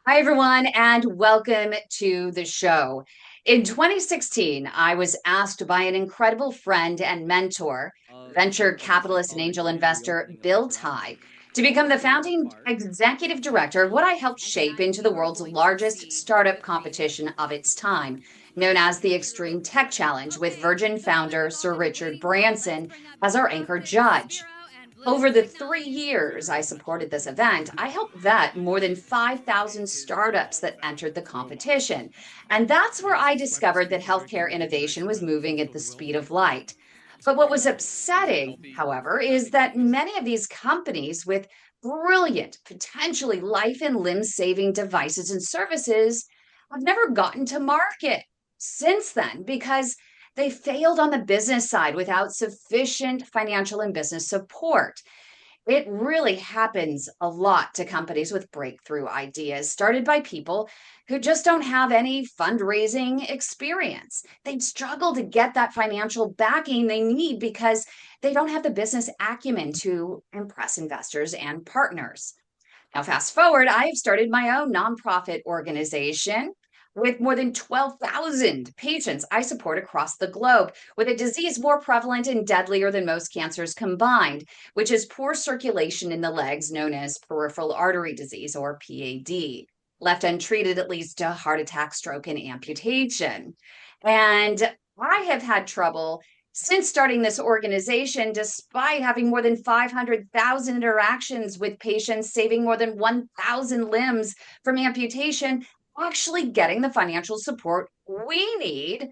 Hi, everyone, and welcome to the show. In 2016, I was asked by an incredible friend and mentor, venture capitalist and angel investor Bill Ty, to become the founding executive director of what I helped shape into the world's largest startup competition of its time, known as the Extreme Tech Challenge, with Virgin founder Sir Richard Branson as our anchor judge. Over the 3 years I supported this event, I helped vet more than 5,000 startups that entered the competition. And that's where I discovered that healthcare innovation was moving at the speed of light. But what was upsetting, however, is that many of these companies with brilliant, potentially life and limb saving devices and services have never gotten to market since then because they failed on the business side without sufficient financial and business support. It really happens a lot to companies with breakthrough ideas started by people who just don't have any fundraising experience. They'd struggle to get that financial backing they need because they don't have the business acumen to impress investors and partners. Now, fast forward, I have started my own nonprofit organization with more than 12,000 patients I support across the globe with a disease more prevalent and deadlier than most cancers combined, which is poor circulation in the legs, known as peripheral artery disease or PAD. Left untreated, it leads to heart attack, stroke, and amputation. And I have had trouble since starting this organization, despite having more than 500,000 interactions with patients, saving more than 1,000 limbs from amputation, actually getting the financial support we need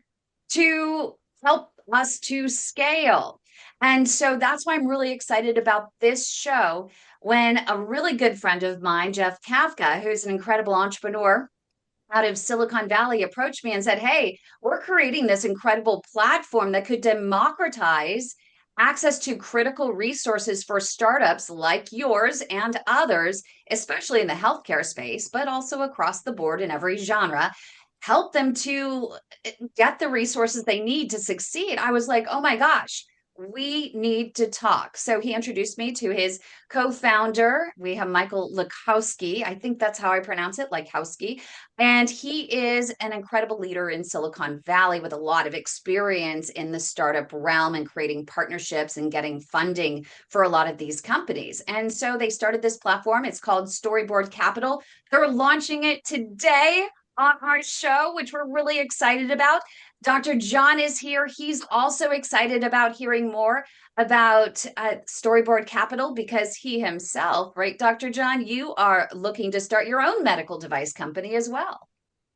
to help us to scale. And so that's why I'm really excited about this show when a really good friend of mine, Jeff Kafka, who's an incredible entrepreneur out of Silicon Valley, approached me and said, "Hey, we're creating this incredible platform that could democratize access to critical resources for startups like yours and others, especially in the healthcare space, but also across the board in every genre. Help them to get the resources they need to succeed." I was like, "Oh my gosh, we need to talk." So he introduced me to his co-founder. We have Michael Likosky. I think that's how I pronounce it, Likosky. And he is an incredible leader in Silicon Valley with a lot of experience in the startup realm and creating partnerships and getting funding for a lot of these companies. And so they started this platform. It's called Storyboard Capital. They're launching it today on our show, which we're really excited about. Dr. John is here. He's also excited about hearing more about Storyboard Capital because he himself, right, Dr. John, you are looking to start your own medical device company as well.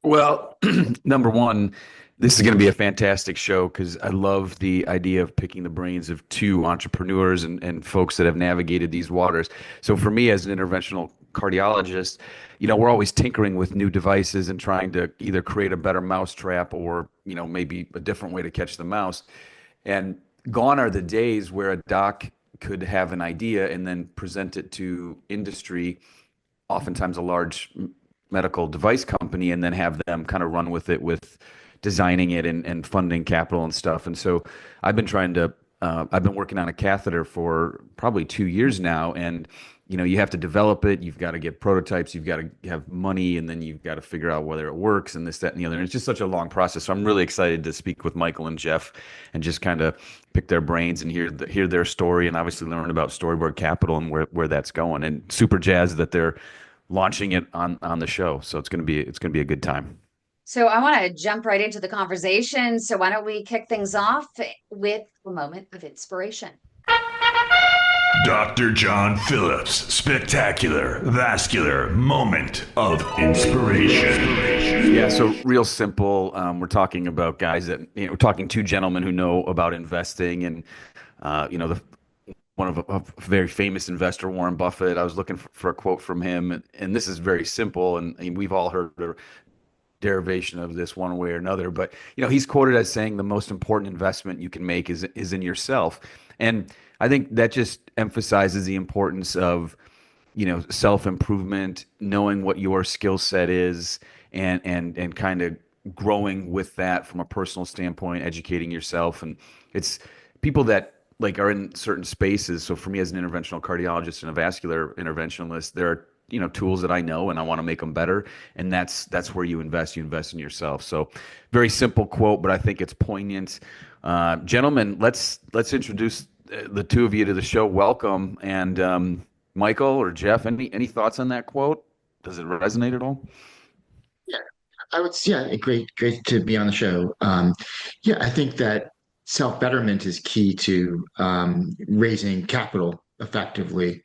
Well, number one, this is going to be a fantastic show because I love the idea of picking the brains of two entrepreneurs and folks that have navigated these waters. So for me as an interventional cardiologist, we're always tinkering with new devices and trying to either create a better mousetrap or, maybe a different way to catch the mouse. And gone are the days where a doc could have an idea and then present it to industry, oftentimes a large medical device company, and then have them kind of run with it with designing it and funding capital and stuff. And so I've been trying to, I've been working on a catheter for probably 2 years now. And, you have to develop it. You've got to get prototypes. You've got to have money, and then you've got to figure out whether it works and this, that, and the other. And it's just such a long process. So I'm really excited to speak with Michael and Jeff and just kind of pick their brains and hear their story, and obviously learn about Storyboard Capital and where that's going. And super jazzed that they're launching it on the show. So it's gonna be a good time. So I want to jump right into the conversation. So why don't we kick things off with a moment of inspiration? Dr. John Phillips' spectacular vascular moment of inspiration. Yeah, so real simple. We're talking about guys that we're talking two gentlemen who know about investing, and the one of a very famous investor, Warren Buffett. I was looking for a quote from him, and this is very simple, and we've all heard a derivation of this one way or another. But he's quoted as saying the most important investment you can make is in yourself, and I think that just emphasizes the importance of self-improvement, knowing what your skill set is, and kind of growing with that from a personal standpoint, educating yourself. And it's people that like are in certain spaces. So for me as an interventional cardiologist and a vascular interventionalist, there are tools that I know, and I want to make them better. And that's where you invest. You invest in yourself. So very simple quote, but I think it's poignant. Gentlemen, let's introduce the two of you to the show. Welcome. And Michael or Jeff, any thoughts on that quote? Does it resonate at all? Yeah, great to be on the show. Yeah, I think that self-betterment is key to raising capital effectively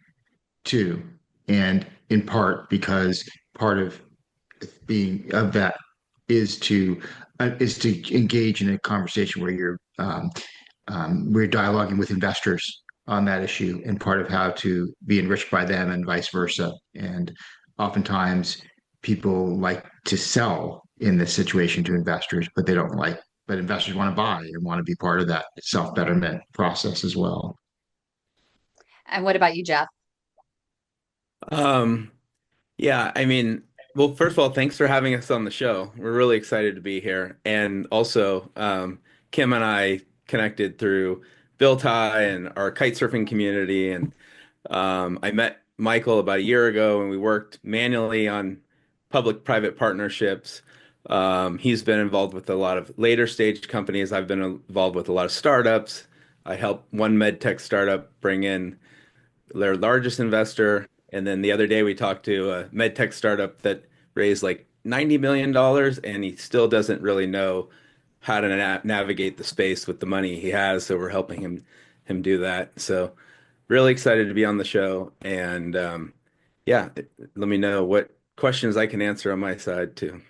too, and in part because part of being of that is to engage in a conversation where we're dialoguing with investors on that issue, and part of how to be enriched by them and vice versa. And oftentimes people like to sell in this situation to investors, but investors want to buy and want to be part of that self-betterment process as well. And what about you, Jeff? Um, yeah, I mean, well, first of all, thanks for having us on the show. We're really excited to be here. And also, Kym and I connected through Bill Tie and our kite surfing community. And I met Michael about a year ago, and we worked manually on public-private partnerships. He's been involved with a lot of later stage companies. I've been involved with a lot of startups. I helped one med tech startup bring in their largest investor. And then the other day we talked to a med tech startup that raised like $90 million, and he still doesn't really know how to navigate the space with the money he has. So we're helping him do that. So really excited to be on the show. And yeah, let me know what questions I can answer on my side too.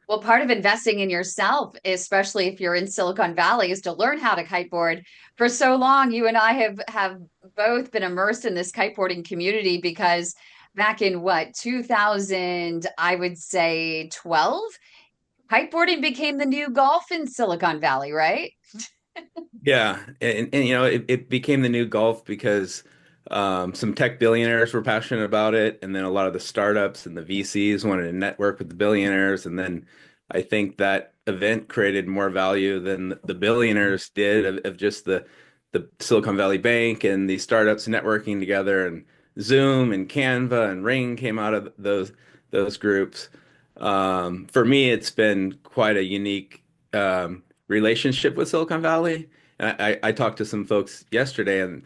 Well, part of investing in yourself, especially if you're in Silicon Valley, is to learn how to kiteboard. For so long, you and I have both been immersed in this kiteboarding community, because back in 2000, I would say 12, kiteboarding became the new golf in Silicon Valley, right? Yeah, and it became the new golf because some tech billionaires were passionate about it, and then a lot of the startups and the VCs wanted to network with the billionaires, and then I think that event created more value than the billionaires did of just the Silicon Valley Bank and the startups networking together, and Zoom and Canva and Ring came out of those groups. For me, it's been quite a unique relationship with Silicon Valley. And I talked to some folks yesterday, and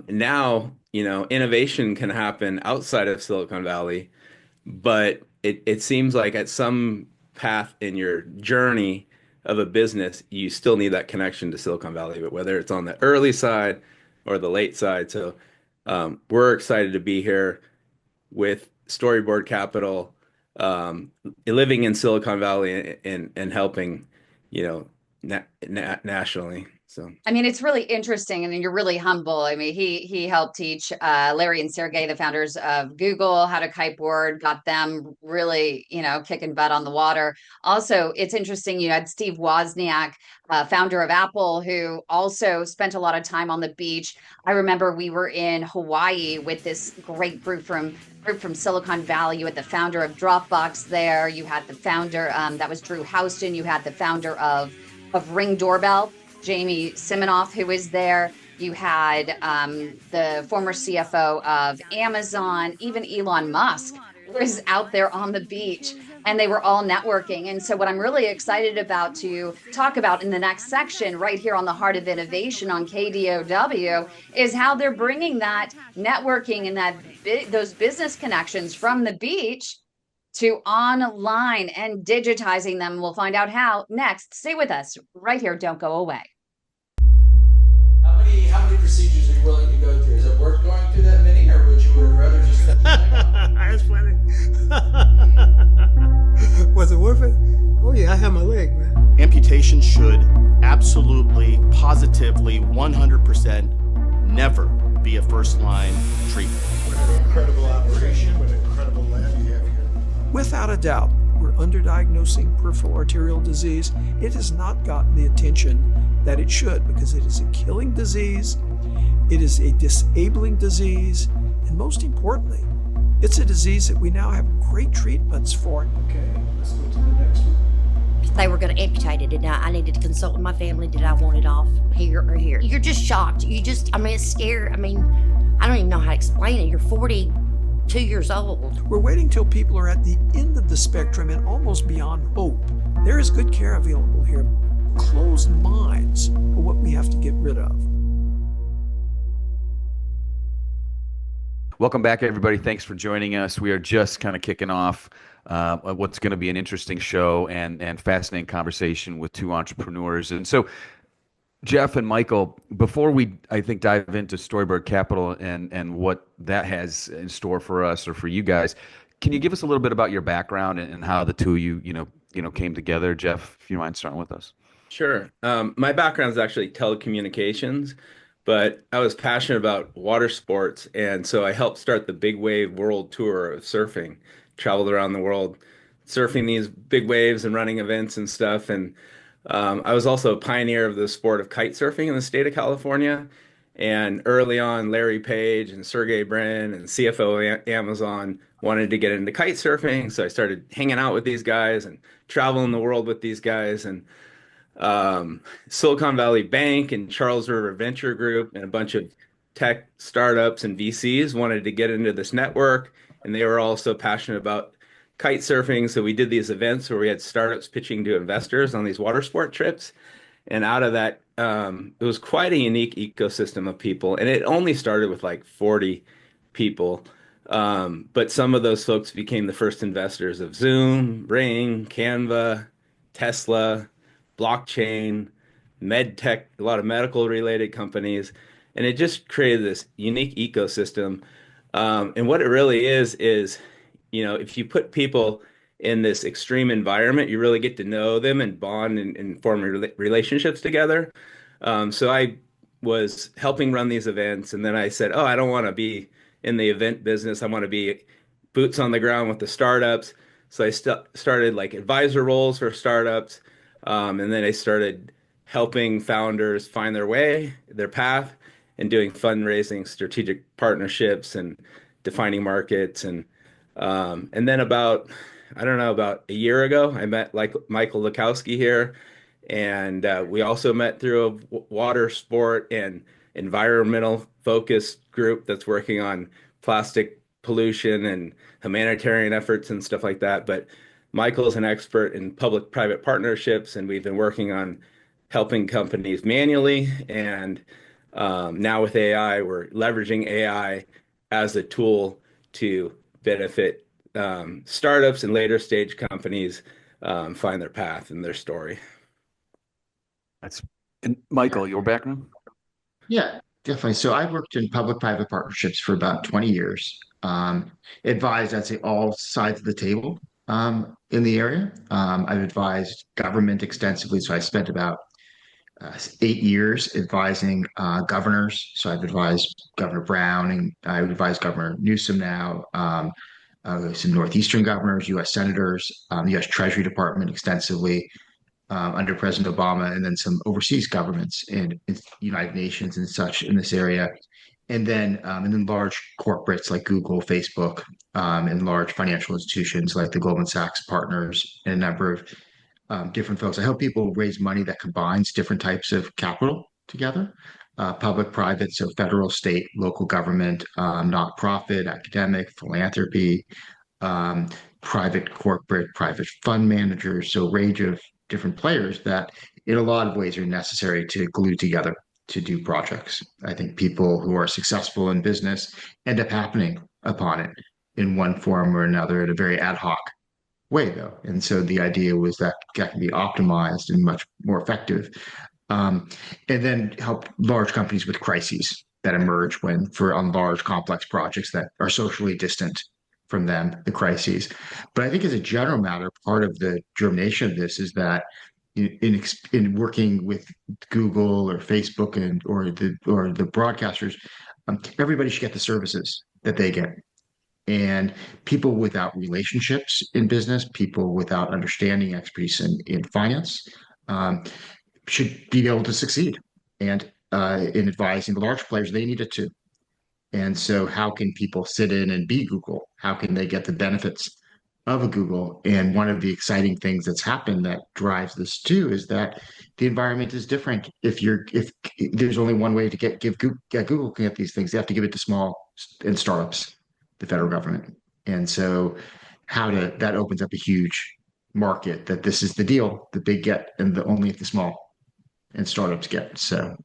now, innovation can happen outside of Silicon Valley, but it seems like at some path in your journey of a business, you still need that connection to Silicon Valley, but whether it's on the early side or the late side. So we're excited to be here with Storyboard Capital, living in Silicon Valley and helping, nationally. So, I mean, it's really interesting, and you're really humble. I mean, he helped teach Larry and Sergey, the founders of Google, how to kiteboard, got them really, kicking butt on the water. Also, it's interesting, you had Steve Wozniak, founder of Apple, who also spent a lot of time on the beach. I remember we were in Hawaii with this great group from Silicon Valley. You had the founder of Dropbox there. You had the founder, that was Drew Houston. You had the founder of Ring Doorbell, Jamie Siminoff, who was there. You had the former CFO of Amazon, even Elon Musk was out there on the beach, and they were all networking. And so what I'm really excited about to talk about in the next section right here on the Heart of Innovation on KDOW is how they're bringing that networking and those business connections from the beach to online and digitizing them. We'll find out how next. Stay with us right here. Don't go away. How many procedures are you willing to go through? Is it worth going through that many, or would you rather just cut the thing off? That's funny. Was it worth it? Oh yeah, I have my leg, man. Amputation should absolutely, positively, 100% never be a first-line treatment. What an incredible operation, what an incredible lab you have here. Without a doubt, we're underdiagnosing peripheral arterial disease. It has not gotten the attention that it should, because it is a killing disease, it is a disabling disease, and most importantly, it's a disease that we now have great treatments for. Okay, let's go to the next one. They were going to amputate it, and I needed to consult with my family. Did I want it off here or here? You're just shocked. It's scary. I don't even know how to explain it. You're 40 2 years old. We're waiting till people are at the end of the spectrum and almost beyond hope. There is good care available here. Closed minds are what we have to get rid of. Welcome back, everybody. Thanks for joining us. We are just kind of kicking off what's going to be an interesting show and fascinating conversation with two entrepreneurs. And so, Jeff and Michael, before we, I think, dive into Storyboard Capital and what that has in store for us or for you guys, can you give us a little bit about your background and how the two of you came together? Jeff, if you mind starting with us. Sure. My background is actually telecommunications, but I was passionate about water sports, and so I helped start the Big Wave World Tour of surfing. Traveled around the world, surfing these big waves and running events and stuff. And I was also a pioneer of the sport of kite surfing in the state of California. And early on, Larry Page and Sergey Brin and CFO Amazon wanted to get into kite surfing, so I started hanging out with these guys and traveling the world with these guys. And Silicon Valley Bank and Charles River Venture Group and a bunch of tech startups and VCs wanted to get into this network, and they were also passionate about kite surfing. So we did these events where we had startups pitching to investors on these water sport trips. And out of that, it was quite a unique ecosystem of people. And it only started with like 40 people. But some of those folks became the first investors of Zoom, Ring, Canva, Tesla, blockchain, med tech, a lot of medical related companies. And it just created this unique ecosystem. And what it really is, if you put people in this extreme environment, you really get to know them and bond and form relationships together. So I was helping run these events, and then I said, I don't want to be in the event business. I want to be boots on the ground with the startups. So I started like advisor roles for startups, and then I started helping founders find their way, their path, and doing fundraising, strategic partnerships, and defining markets. And then about a year ago, I met Michael Likosky here, and we also met through a water sport and environmental focused group that's working on plastic pollution and humanitarian efforts and stuff like that. But Michael's an expert in public-private partnerships, and we've been working on helping companies manually. And now with AI, we're leveraging AI as a tool to benefit startups and later stage companies find their path and their story. And Michael, your background? Yeah, definitely. So I worked in public-private partnerships for about 20 years. Advised, I'd say, all sides of the table in the area. I've advised government extensively. So I spent about 8 years advising governors. So I've advised Governor Brown, and I advise Governor Newsom now, some Northeastern governors, U.S. senators, the U.S. Treasury Department extensively under President Obama, and then some overseas governments and United Nations and such in this area. And then large corporates like Google, Facebook, and large financial institutions like the Goldman Sachs partners and a number of different folks. I help people raise money that combines different types of capital together, public, private, so federal, state, local government, nonprofit, academic, philanthropy, private corporate, private fund managers, so a range of different players that in a lot of ways are necessary to glue together to do projects. I think people who are successful in business end up happening upon it in one form or another in a very ad hoc way, though. And so the idea was that can be optimized and much more effective. And then help large companies with crises that emerge on large complex projects that are socially distant from them, the crises. But I think as a general matter, part of the germination of this is that in working with Google or Facebook or the broadcasters, everybody should get the services that they get. And people without relationships in business, people without understanding expertise in finance, should be able to succeed. And in advising the large players, they need it too. And so how can people sit in and be Google? How can they get the benefits of a Google? And one of the exciting things that's happened that drives this too is that the environment is different. If there's only one way to get Google can get these things, they have to give it to small and startups. the federal government. And so that opens up a huge market, that this is the deal, the big get and the only if the small and startups get. So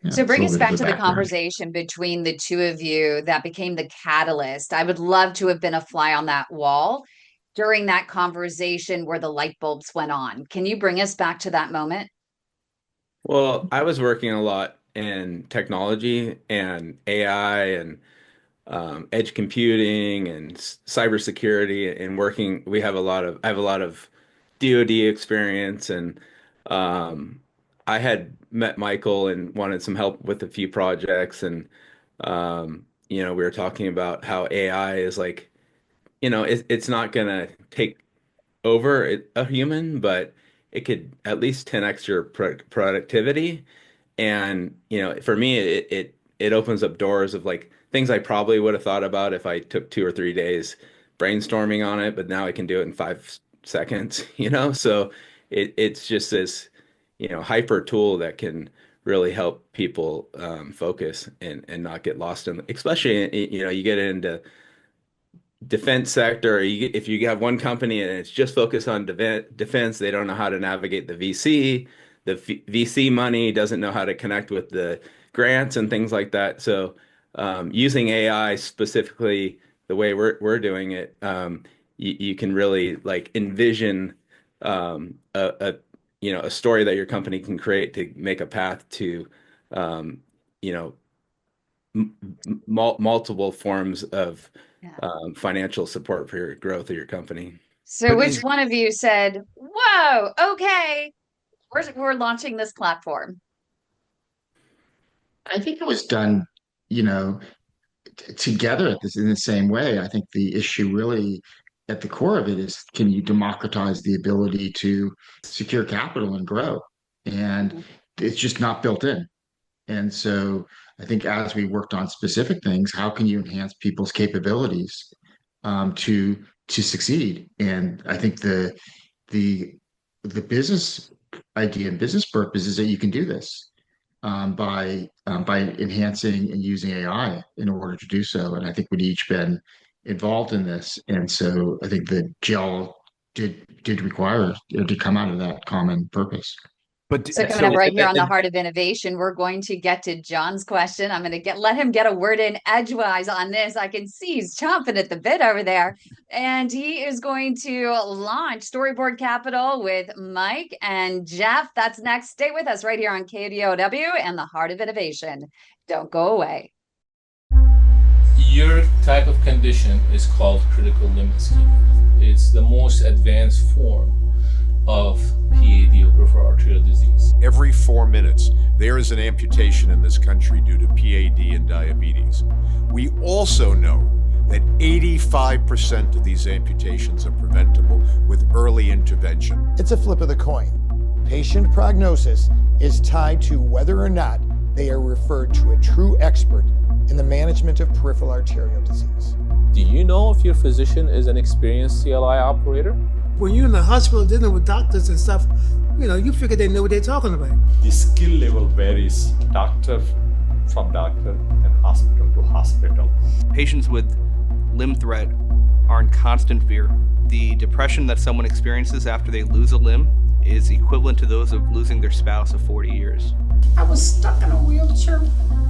So it's a bring little us bit of back a to the background. conversation between the two of you that became the catalyst. I would love to have been a fly on that wall during that conversation where the light bulbs went on. Can you bring us back to that moment? Well, I was working a lot in technology and AI and edge computing and cybersecurity and working. I have a lot of DoD experience, and I had met Michael and wanted some help with a few projects, and we were talking about how AI is like, it's not gonna take over a human, but it could at least 10x your productivity. And for me, it opens up doors of like things I probably would have thought about if I took 2 or 3 days brainstorming on it, but now I can do it in 5 seconds. So it's just this hyper tool that can really help people focus and not get lost in, especially you get into defense sector, or if you have one company and it's just focused on defense, they don't know how to navigate the VC. The VC money doesn't know how to connect with the grants and things like that. So using AI specifically the way we're doing it, you can really like envision a story that your company can create to make a path to multiple forms of financial support for your growth of your company. So which one of you said, whoa, okay, we're launching this platform? I think it was done, together in the same way. I think the issue really at the core of it is, can you democratize the ability to secure capital and grow? And it's just not built in. And so I think as we worked on specific things, how can you enhance people's capabilities to succeed? And I think the business idea and business purpose is that you can do this by enhancing and using AI in order to do so. And I think we'd each been involved in this, and so I think the gel did require or did come out of that common purpose. So coming up right here on the Heart of Innovation, we're going to get to John's question. I'm going to let him get a word in edgewise on this. I can see he's chomping at the bit over there. And he is going to launch Storyboard Capital with Mike and Jeff. That's next. Stay with us right here on KDOW and the Heart of Innovation. Don't go away. Your type of condition is called critical limb ischemia. It's the most advanced form of P.A.D. or peripheral arterial disease. Every 4 minutes, there is an amputation in this country due to P.A.D. and diabetes. We also know that 85% of these amputations are preventable with early intervention. It's a flip of the coin. Patient prognosis is tied to whether or not they are referred to a true expert in the management of peripheral arterial disease. Do you know if your physician is an experienced CLI operator? When you're in the hospital dealing with doctors and stuff, you figure they know what they're talking about. The skill level varies doctor from doctor and hospital to hospital. Patients with limb threat are in constant fear. The depression that someone experiences after they lose a limb is equivalent to those of losing their spouse of 40 years. I was stuck in a wheelchair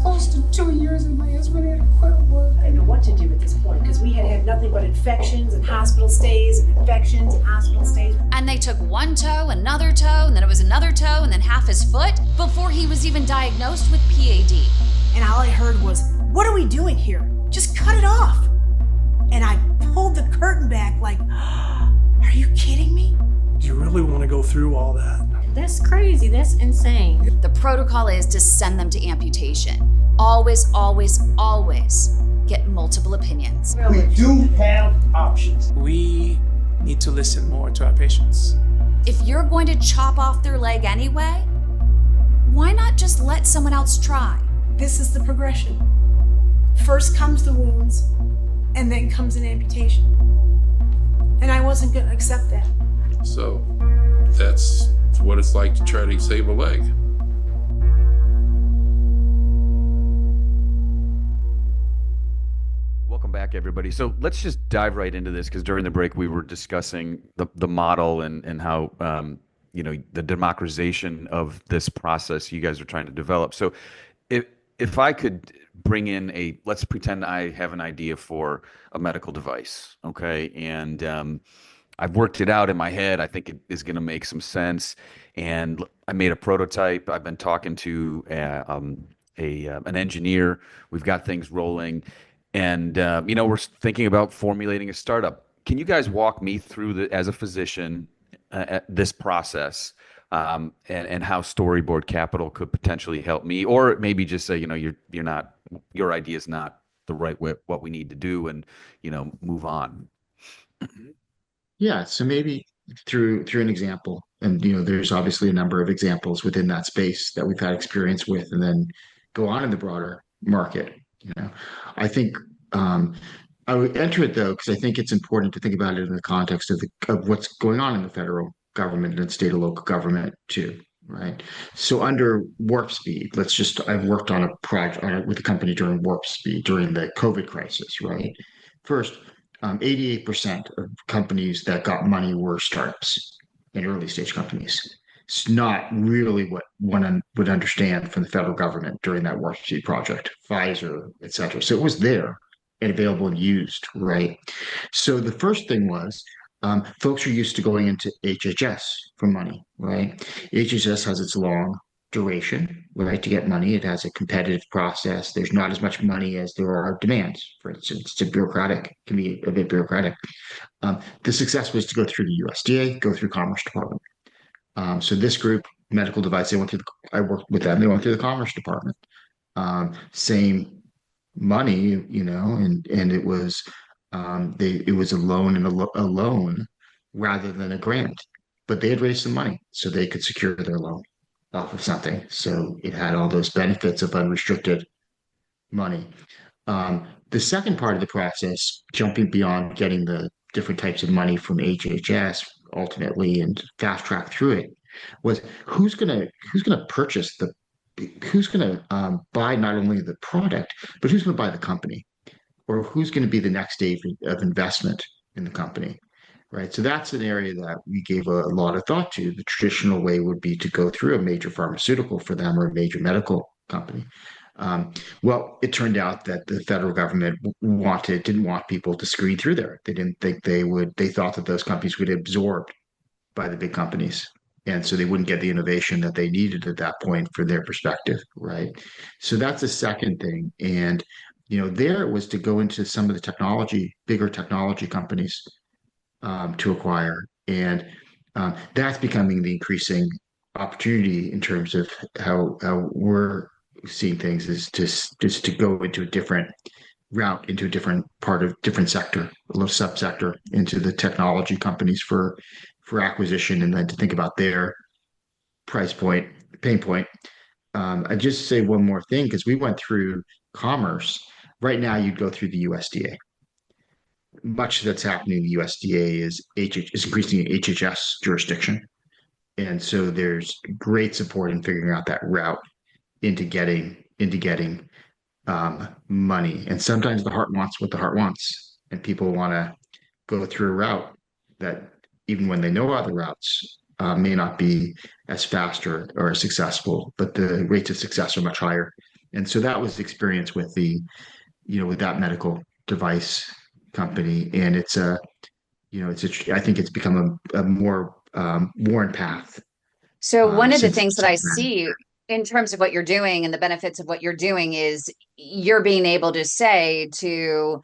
close to 2 years and my husband had to quit work. I didn't know what to do at this point because we had nothing but infections and hospital stays and infections and hospital stays. And they took one toe, another toe, and then it was another toe, and then half his foot before he was even diagnosed with P.A.D. And all I heard was, "What are we doing here? Just cut it off." And I pulled the curtain back like, "Are you kidding me?" Do you really want to go through all that? That's crazy. That's insane. The protocol is to send them to amputation. Always, always, always get multiple opinions. We do have options. We need to listen more to our patients. If you're going to chop off their leg anyway, why not just let someone else try? This is the progression. First comes the wounds, and then comes an amputation. And I wasn't going to accept that. So that's what it's like to try to save a leg. Welcome Welcome back, everybody. So let's just dive right into this, because during the break we were discussing the model and how the democratization of this process you guys are trying to develop. So if I could bring in let's pretend I have an idea for a medical device, okay, and I've worked it out in my head. I think it is going to make some sense, and I made a prototype. I've been talking to an engineer. We've got things rolling, and we're thinking about formulating a startup. Can you guys walk me through as a physician, this process, and how Storyboard Capital could potentially help me, or maybe just say, your idea is not the right way, what we need to do, and move on. Yeah, so maybe through an example, and there's obviously a number of examples within that space that we've had experience with, and then go on in the broader market. I think I would enter it though, because I think it's important to think about it in the context of what's going on in the federal government and state and local government too, right? So under Warp Speed, I've worked on a project with a company during Warp Speed during the COVID crisis, right? First, 88% of companies that got money were startups and early stage companies. It's not really what one would understand from the federal government during that Warp Speed project, Pfizer, et cetera. So it was there and available and used, right? So the first thing was folks are used to going into HHS for money, right? HHS has its long duration, right, to get money. It has a competitive process. There's not as much money as there are demands. For instance, can be a bit bureaucratic. The success was to go through the USDA, go through Commerce Department. So this group, medical device, I worked with them. They went through the Commerce Department. Same money, and it was it was a loan and a loan rather than a grant. But they had raised some money so they could secure their loan off of something. So it had all those benefits of unrestricted money. The second part of the process, jumping beyond getting the different types of money from HHS ultimately and fast track through it, was who's gonna purchase who's gonna buy not only the product, but who's gonna buy the company, or who's going to be the next stage of investment in the company, right? So that's an area that we gave a lot of thought to. The traditional way would be to go through a major pharmaceutical for them or a major medical company. Well, it turned out that the federal government didn't want people to screen through there. They didn't think they would. They thought that those companies would be absorbed by the big companies. And so they wouldn't get the innovation that they needed at that point for their perspective, right? So that's the second thing. And there was to go into some of the bigger technology companies to acquire. And that's becoming the increasing opportunity in terms of how we're seeing things, is just to go into a different route, into a different sector, a little subsector into the technology companies for acquisition, and then to think about their price point, pain point. I just say one more thing, because we went through Commerce. Right now, you'd go through the USDA. Much that's happening in the USDA is increasing HHS jurisdiction. And so there's great support in figuring out that route into getting money. And sometimes the heart wants what the heart wants, and people want to go through a route that, even when they know other routes, may not be as fast or as successful, but the rates of success are much higher. And so that was the experience with with that medical device company. And I think it's become a more worn path. So one of the things that I see in terms of what you're doing and the benefits of what you're doing is you're being able to say to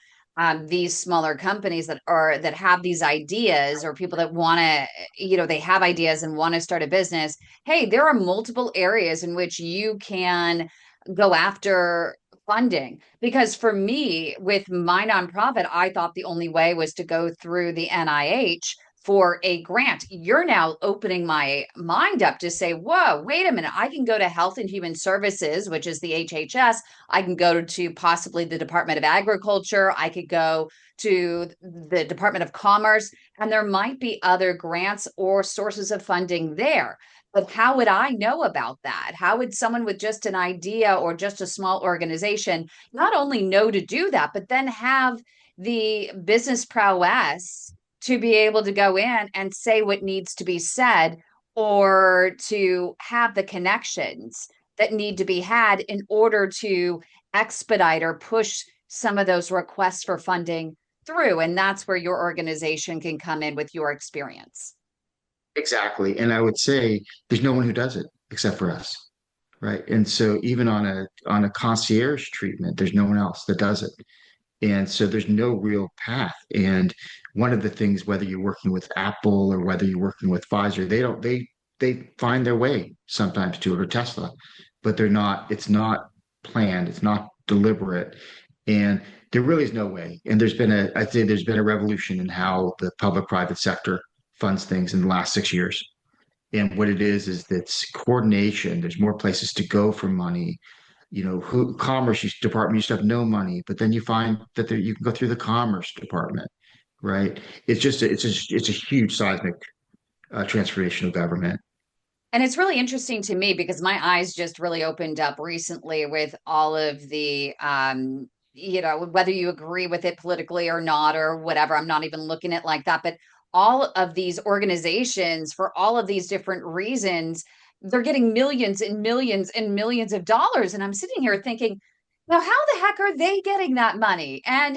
these smaller companies that have these ideas, or people that want to, they have ideas and want to start a business. Hey, there are multiple areas in which you can go after funding. Because for me, with my nonprofit, I thought the only way was to go through the NIH for a grant. You're now opening my mind up to say, whoa, wait a minute. I can go to Health and Human Services, which is the HHS. I can go to possibly the Department of Agriculture. I could go to the Department of Commerce, and there might be other grants or sources of funding there. But how would I know about that? How would someone with just an idea or just a small organization not only know to do that, but then have the business prowess to be able to go in and say what needs to be said, or to have the connections that need to be had in order to expedite or push some of those requests for funding through. And that's where your organization can come in with your experience. Exactly. And I would say there's no one who does it except for us. Right. And so even on a concierge treatment, there's no one else that does it. And so there's no real path. And one of the things, whether you're working with Apple or whether you're working with Pfizer, they find their way sometimes to it, or Tesla, but it's not planned, it's not deliberate. And there really is no way. And I'd say there's been a revolution in how the public-private sector funds things in the last 6 years. And what it is that's coordination. There's more places to go for money. Commerce department used to have no money, but then you find that you can go through the commerce department, right? It's a huge seismic transformation of government. And it's really interesting to me because my eyes just really opened up recently with all of the, whether you agree with it politically or not, or whatever, I'm not even looking at it like that, but all of these organizations, for all of these different reasons, they're getting millions and millions and millions of dollars. And I'm sitting here thinking, now, how the heck are they getting that money? And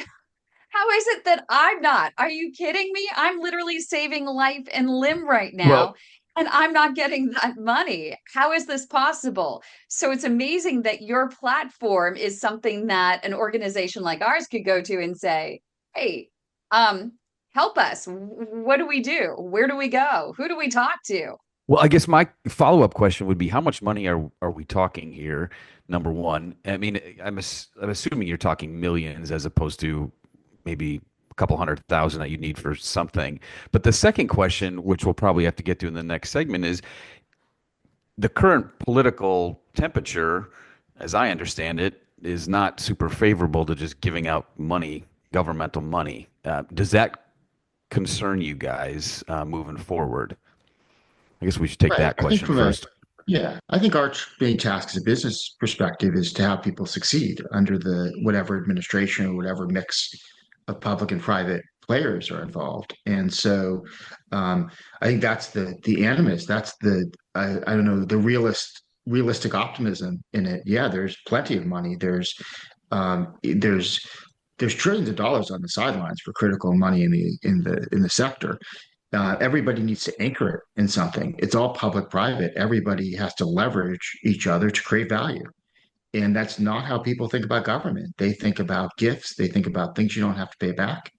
how is it that I'm not? Are you kidding me? I'm literally saving life and limb right now. Well, and I'm not getting that money. How is this possible? So it's amazing that your platform is something that an organization like ours could go to and say, hey, help us. What do we do? Where do we go? Who do we talk to? Well, I guess my follow-up question would be, how much money are we talking here? Number one, I mean, I'm assuming you're talking millions as opposed to maybe a couple 100,000 that you need for something. But the second question, which we'll probably have to get to in the next segment, is the current political temperature, as I understand it, is not super favorable to just giving out money, governmental money. Does that concern you guys moving forward? I guess we should take that question first. I think our main task as a business perspective is to have people succeed under the whatever administration or whatever mix of public and private players are involved. And so I think that's the animus. That's I don't know, the realistic optimism in it. Yeah, there's plenty of money. There's trillions of dollars on the sidelines for critical money in the sector. Everybody needs to anchor it in something. It's all public-private. Everybody has to leverage each other to create value. And that's not how people think about government. They think about gifts. They think about things you don't have to pay back.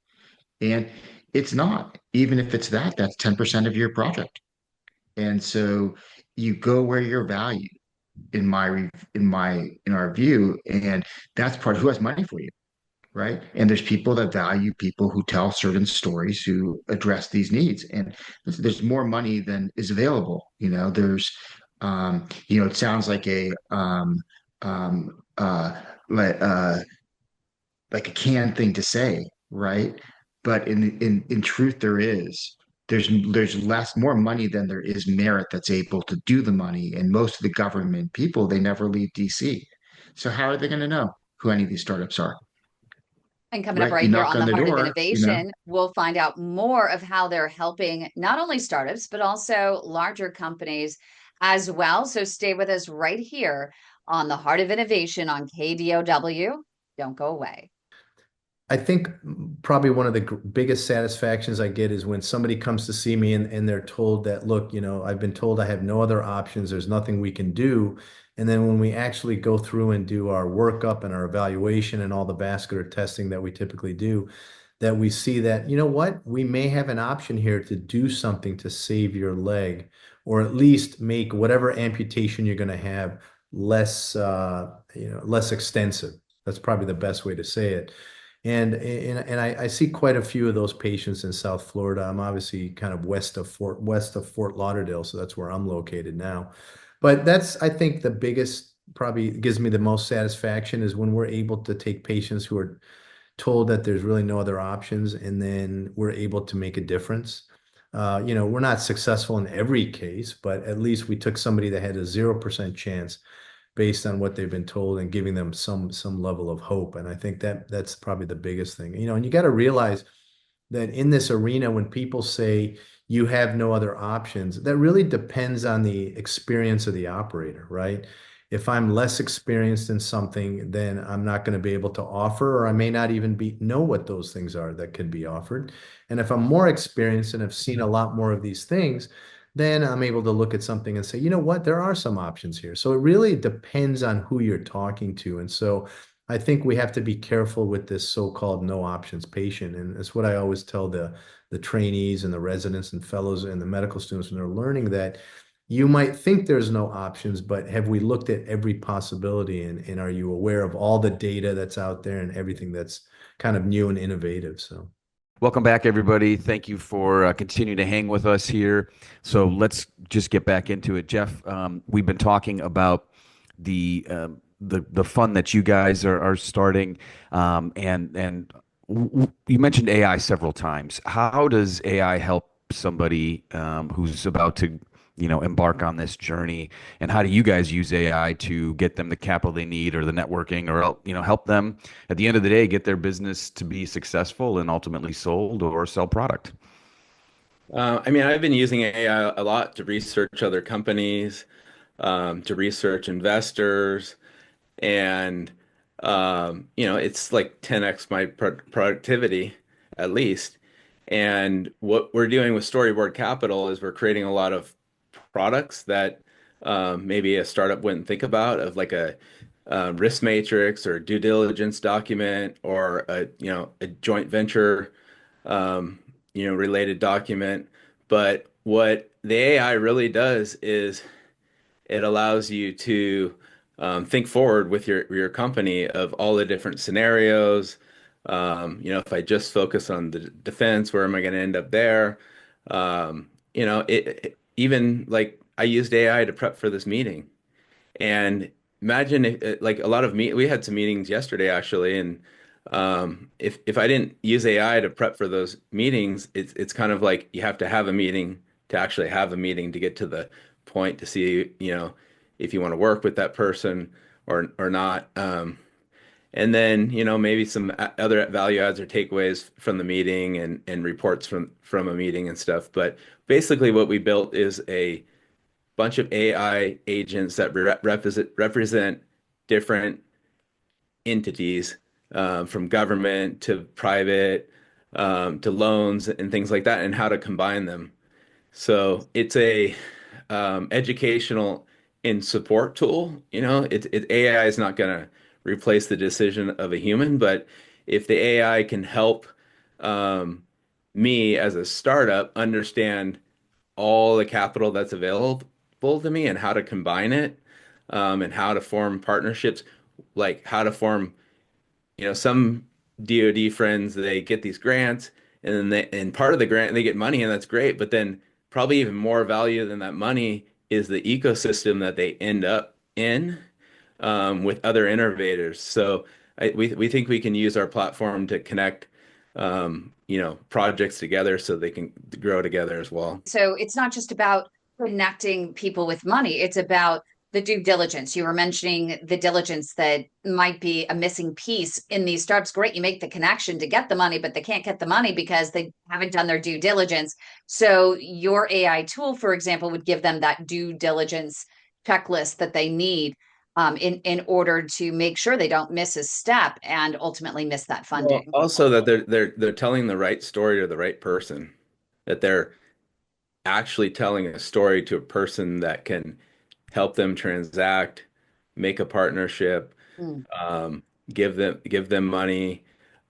And it's not. Even if it's that's 10% of your project. And so you go where you're valued in our view, and that's part of who has money for you. Right. And there's people that value people who tell certain stories, who address these needs. And there's more money than is available. There's, it sounds like like a canned thing to say, right? But in truth, there's more money than there is merit that's able to do the money. And most of the government people, they never leave DC. So how are they going to know who any of these startups are? And coming up right here on the Heart of Innovation, we'll find out more of how they're helping not only startups, but also larger companies as well. So stay with us right here on the Heart of Innovation on KDOW. Don't go away. I think probably one of the biggest satisfactions I get is when somebody comes to see me and they're told that, look, I've been told I have no other options. There's nothing we can do. And then when we actually go through and do our workup and our evaluation and all the vascular testing that we typically do, that we see that, we may have an option here to do something to save your leg, or at least make whatever amputation you're going to have less extensive. That's probably the best way to say it. And I see quite a few of those patients in South Florida. I'm obviously kind of west of Fort Lauderdale, so that's where I'm located now. But that's, I think, the biggest, probably gives me the most satisfaction, is when we're able to take patients who are told that there's really no other options, and then we're able to make a difference. We're not successful in every case, but at least we took somebody that had a 0% chance based on what they've been told and giving them some level of hope. And I think that's probably the biggest thing. And you got to realize that in this arena, when people say you have no other options, that really depends on the experience of the operator, right? If I'm less experienced in something, then I'm not going to be able to offer, or I may not even know what those things are that could be offered. And if I'm more experienced and have seen a lot more of these things, then I'm able to look at something and say, you know what, there are some options here. So it really depends on who you're talking to. And so I think we have to be careful with this so-called no options patient. And it's what I always tell the trainees and the residents and fellows and the medical students when they're learning, that you might think there's no options, but have we looked at every possibility, and are you aware of all the data that's out there and everything that's kind of new and innovative? So welcome back, everybody. Thank you for continuing to hang with us here. So let's just get back into it. Jeff, we've been talking about the fund that you guys are starting, and you mentioned AI several times. How does AI help somebody who's about to embark on this journey, and how do you guys use AI to get them the capital they need, or the networking, or help them at the end of the day get their business to be successful and ultimately sold or sell product? I mean, I've been using AI a lot to research other companies, to research investors, and it's like 10x my productivity at least. And what we're doing with Storyboard Capital is we're creating a lot of products that maybe a startup wouldn't think about, of like a risk matrix or due diligence document, or a joint venture related document. But what the AI really does is it allows you to think forward with your company of all the different scenarios. If I just focus on the defense, where am I going to end up there? Even like I used AI to prep for this meeting, and imagine if, like a lot of we had some meetings yesterday actually, and if I didn't use AI to prep for those meetings, it's kind of like you have to have a meeting to actually have a meeting to get to the point to see if you want to work with that person or not. And then maybe some other value adds or takeaways from the meeting, and reports from a meeting and stuff. But basically what we built is a bunch of AI agents that represent different entities, from government to private, to loans and things like that, and how to combine them. So it's a educational and support tool. AI is not going to replace the decision of a human, but if the AI can help me as a startup understand all the capital that's available to me, and how to combine it, and how to form partnerships, like how to form, some DoD friends, they get these grants, and then and part of the grant they get money, and that's great, but then probably even more value than that money is the ecosystem that they end up in, with other innovators. So we think we can use our platform to connect projects together so they can grow together as well. So it's not just about connecting people with money, it's about the due diligence. You were mentioning the diligence that might be a missing piece in these startups. Great, you make the connection to get the money, but they can't get the money because they haven't done their due diligence. So your AI tool, for example, would give them that due diligence checklist that they need, in order to make sure they don't miss a step and ultimately miss that funding. Well, also that they're telling the right story to the right person, that they're actually telling a story to a person that can help them transact, make a partnership, give them money.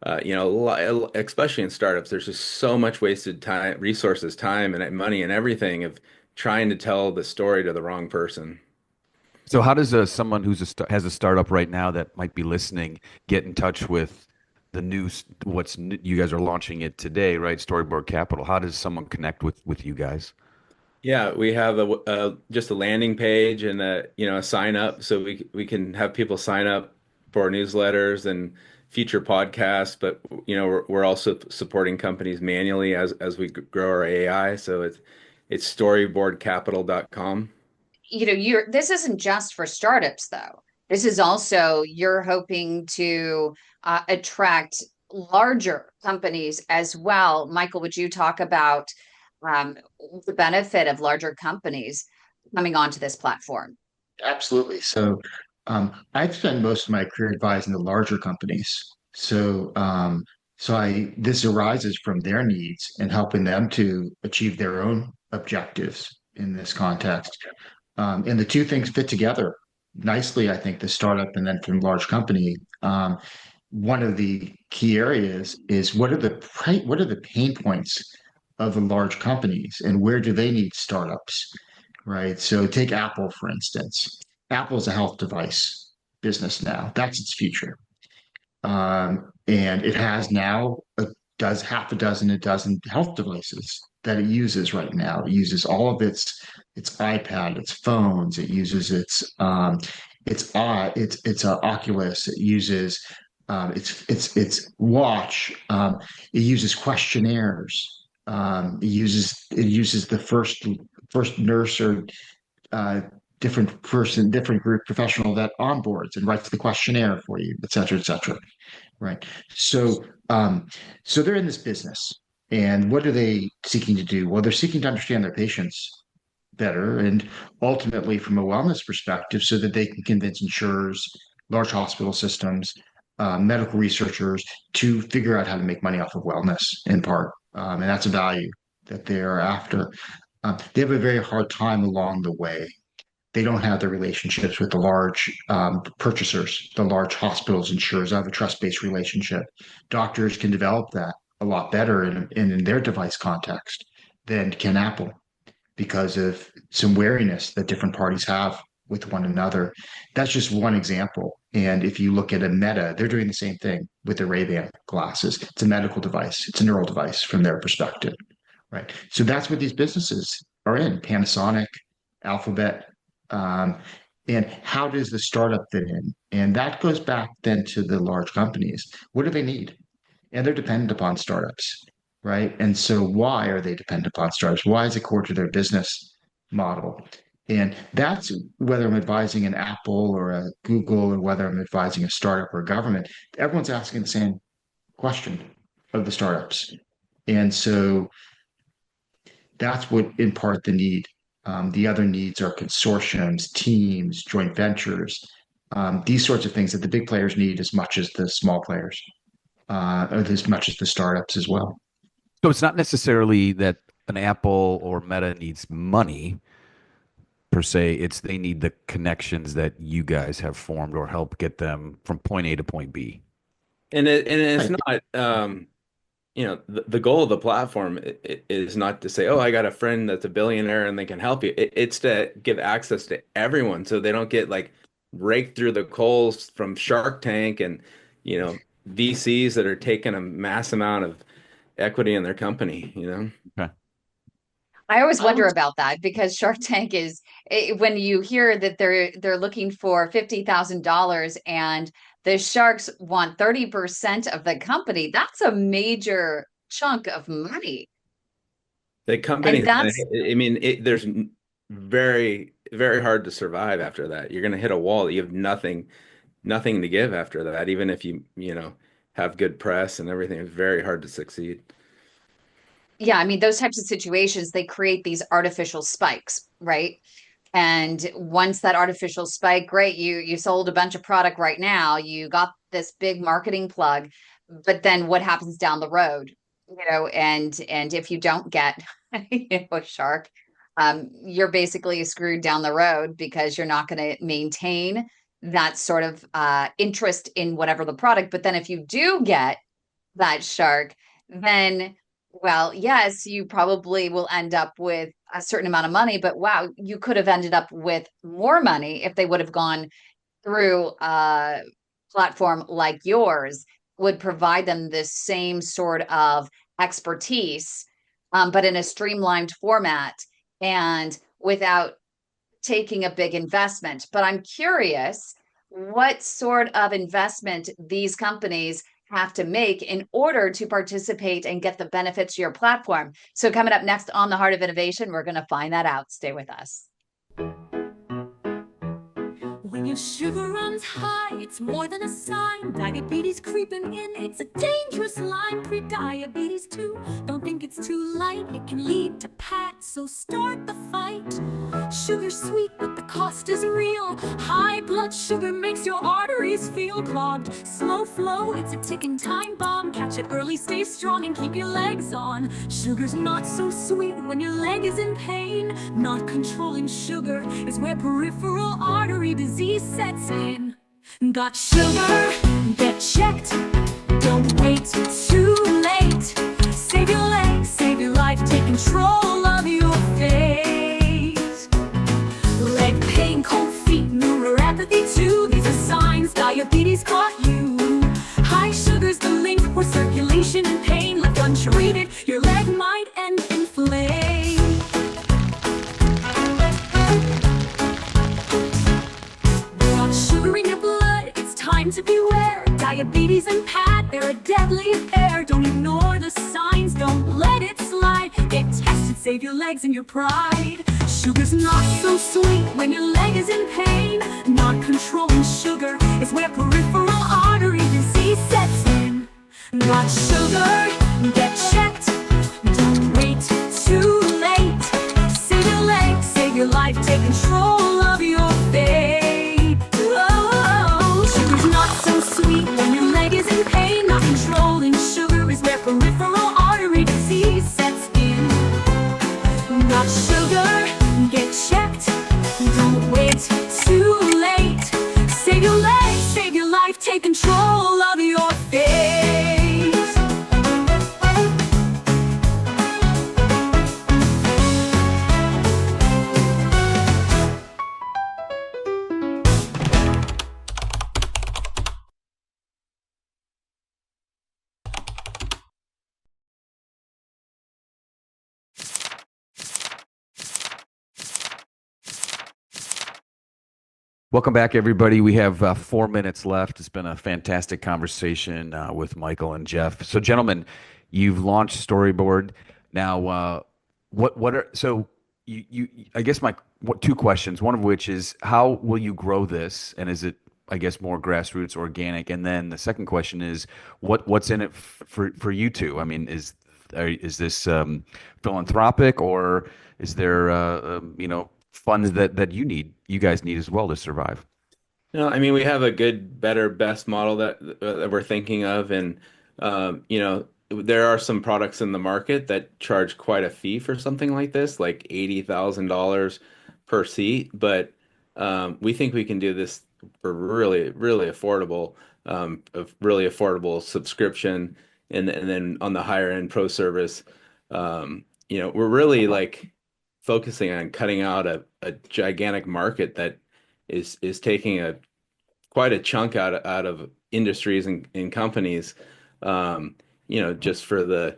Especially in startups, there's just so much wasted time, resources, time, and money, and everything of trying to tell the story to the wrong person. So how does someone has a startup right now that might be listening get in touch with the new you guys are launching it today, right? Storyboard Capital. How does someone connect with you guys? Yeah, we have just a landing page and a sign up, so we can have people sign up for our newsletters and future podcasts. But we're also supporting companies manually as we grow our AI. So it's storyboardcapital.com. this isn't just for startups though. This is also, you're hoping to attract larger companies as well. Michael, would you talk about the benefit of larger companies coming onto this platform? Absolutely. So I've spent most of my career advising the larger companies. So this arises from their needs and helping them to achieve their own objectives in this context. And the two things fit together nicely, I think, the startup and then from large company. One of the key areas is what are the pain points of the large companies and where do they need startups, right? So take Apple, for instance. Apple's a health device business now. That's its future. And it has now does half a dozen health devices that it uses right now. It uses all of its iPad, its phones. It uses its Oculus. It uses its watch. It uses questionnaires. It uses the first nurse or different group professional that onboards and writes the questionnaire for you, et cetera, et cetera. Right. So they're in this business. And what are they seeking to do? Well, they're seeking to understand their patients better and ultimately from a wellness perspective so that they can convince insurers, large hospital systems, medical researchers to figure out how to make money off of wellness in part. And that's a value that they are after. They have a very hard time along the way. They don't have the relationships with the large purchasers, the large hospitals, insurers. Have a trust-based relationship. Doctors can develop that a lot better in their device context than can Apple because of some wariness that different parties have with one another. That's just one example. And if you look at a Meta, they're doing the same thing with the Ray-Ban glasses. It's a medical device. It's a neural device from their perspective, right? So that's what these businesses are in. Panasonic, Alphabet, and how does the startup fit in? And that goes back then to the large companies. What do they need? And they're dependent upon startups, right? And so why are they dependent upon startups? Why is it core to their business model? And that's whether I'm advising an Apple or a Google or whether I'm advising a startup or a government, everyone's asking the same question of the startups. And so that's what in part the need. The other needs are consortiums, teams, joint ventures, these sorts of things that the big players need as much as the small players, or as much as the startups as well. So it's not necessarily that an Apple or Meta needs money per se. It's they need the connections that you guys have formed or help get them from point A to point B. And it's not the goal of the platform is not to say, oh, I got a friend that's a billionaire and they can help you. It's to give access to everyone so they don't get like raked through the coals from Shark Tank and VCs that are taking a mass amount of equity in their company. Okay. I always wonder about that because Shark Tank is when you hear that they're looking for $50,000 and the sharks want 30% of the company. That's a major chunk of money. The company, there's very, very hard to survive after that. You're going to hit a wall. You have nothing to give after that. Even if you have good press and everything, it's very hard to succeed. Yeah, I mean, those types of situations, they create these artificial spikes, right? And once that artificial spike, great, you sold a bunch of product right now, you got this big marketing plug, but then what happens down the road? And if you don't get a shark, you're basically screwed down the road because you're not going to maintain that sort of interest in whatever the product. But then if you do get that shark, then well, yes, you probably will end up with a certain amount of money, but wow, you could have ended up with more money if they would have gone through a platform like yours, would provide them this same sort of expertise, but in a streamlined format and without taking a big investment. But I'm curious what sort of investment these companies have to make in order to participate and get the benefits to your platform. So coming up next on The Heart of Innovation, we're going to find that out. Stay with us. When your sugar runs high, it's more than a sign. Diabetes creeping in, it's a dangerous line. Pre-diabetes too, don't think it's too light. It can lead to PAD, so start the fight. Sugar's sweet, but the cost is real. High blood sugar makes your arteries feel clogged. Slow flow, it's a ticking time bomb. Catch it early, stay strong, and keep your legs on. Sugar's not so sweet when your leg is in pain. Not controlling sugar is where peripheral artery disease sets in. Got sugar? Get checked. Don't wait too late. Save your legs, save your life, take control of your fate. Leg pain, cold feet, neuropathy too. These are signs diabetes caught you. High sugar's the link where circulation and pain left untreated. Your leg might end inflamed. Got sugar in your blood, it's time to beware. Diabetes and PAD, they're a deadly pair. Don't ignore the signs, don't let it slide. Get tested, save your legs and your pride. Sugar's not so sweet when your leg is in pain. Not controlling sugar is where peripheral artery disease sets in. Got sugar? Get checked. Don't wait too late. Save your legs, save your life, take control of your fate. Oh, sugar's not so sweet when your leg is in pain. Not controlling sugar is where peripheral artery disease sets in. Got sugar? Get checked. Don't wait too late. Save your legs, save your life, take control of your fate. Welcome back, everybody. We have 4 minutes left. It's been a fantastic conversation with Michael and Jeff. So, gentlemen, you've launched Storyboard. Now, what are so you I guess two questions. One of which is how will you grow this, and is it, I guess, more grassroots, organic? And then the second question is what's in it for you two? I mean, is this philanthropic, or is there funds that you guys need as well to survive? No, I mean, we have a good, better, best model that we're thinking of, and there are some products in the market that charge quite a fee for something like this, like $80,000 per seat. But we think we can do this for really, really affordable, subscription, and then on the higher end pro service, we're really like focusing on cutting out a gigantic market that is taking quite a chunk out of industries and companies, just for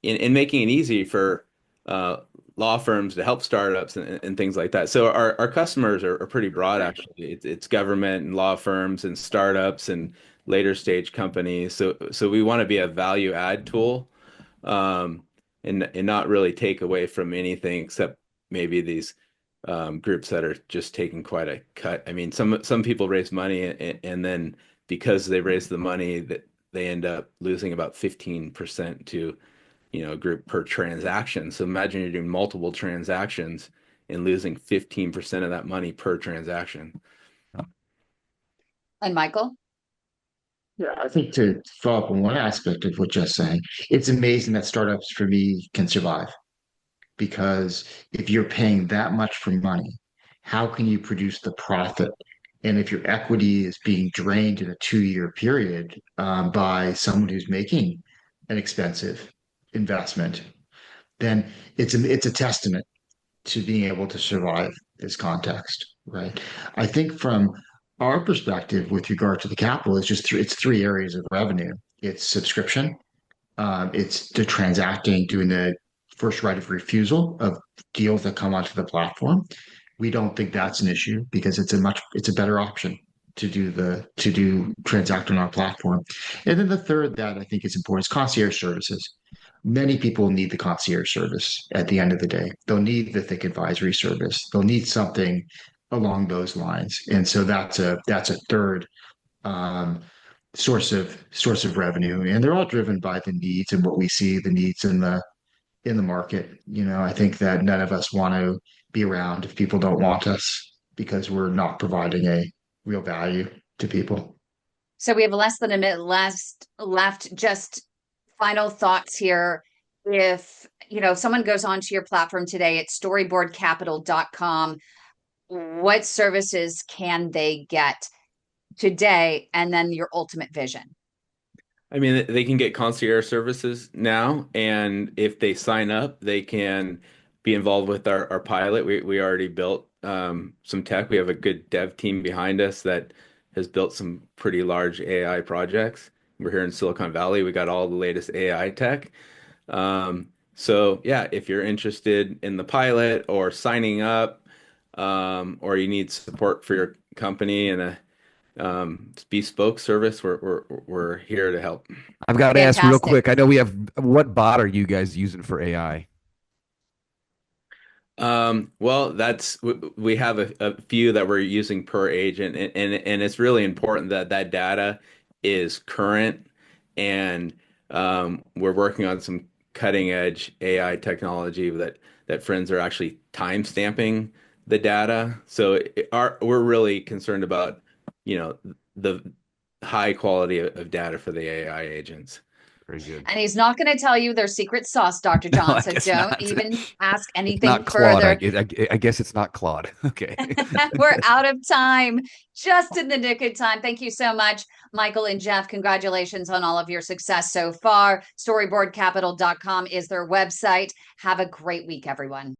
in making it easy for law firms to help startups and things like that. So our customers are pretty broad, actually. It's government and law firms and startups and later stage companies. So we want to be a value add tool, and not really take away from anything except maybe these groups that are just taking quite a cut. I mean, some people raise money and then because they raise the money, that they end up losing about 15% to a group per transaction. So imagine you're doing multiple transactions and losing 15% of that money per transaction. And Michael? Yeah, I think to follow up on one aspect of what Jeff's saying, it's amazing that startups for me can survive. Because if you're paying that much for money, how can you produce the profit? And if your equity is being drained in a 2-year period by someone who's making an expensive investment, then it's a testament to being able to survive this context, right? I think from our perspective with regard to the capital, it's three areas of revenue. It's subscription, it's the transacting, doing the first right of refusal of deals that come onto the platform. We don't think that's an issue because it's a better option to do transact on our platform. And then the third that I think is important is concierge services. Many people need the concierge service at the end of the day. They'll need the thick advisory service. They'll need something along those lines. And so that's a third um, source of revenue, and they're all driven by the needs and what we see the needs in the market. I think that none of us want to be around if people don't want us because we're not providing a real value to people. So we have less than a minute left. Just final thoughts here. If someone goes onto your platform today at storyboardcapital.com, what services can they get today, and then your ultimate vision? I mean, they can get concierge services now, and if they sign up, they can be involved with our pilot. We already built some tech. We have a good dev team behind us that has built some pretty large AI projects. We're here in Silicon Valley. We got all the latest AI tech. So yeah, if you're interested in the pilot or signing up, or you need support for your company and a bespoke service, we're here to help. I've got to ask real quick. I know what bot are you guys using for AI? Well, we have a few that we're using per agent, and it's really important that data is current, and we're working on some cutting edge AI technology that friends are actually time stamping the data. So we're really concerned about the high quality of data for the AI agents. Very good. And he's not going to tell you their secret sauce, Dr. John. So don't even ask anything not Claude. further. I guess it's not Claude. Okay. We're out of time, just in the nick of time. Thank you so much, Michael and Jeff. Congratulations on all of your success so far. Storyboardcapital.com is their website. Have a great week, everyone.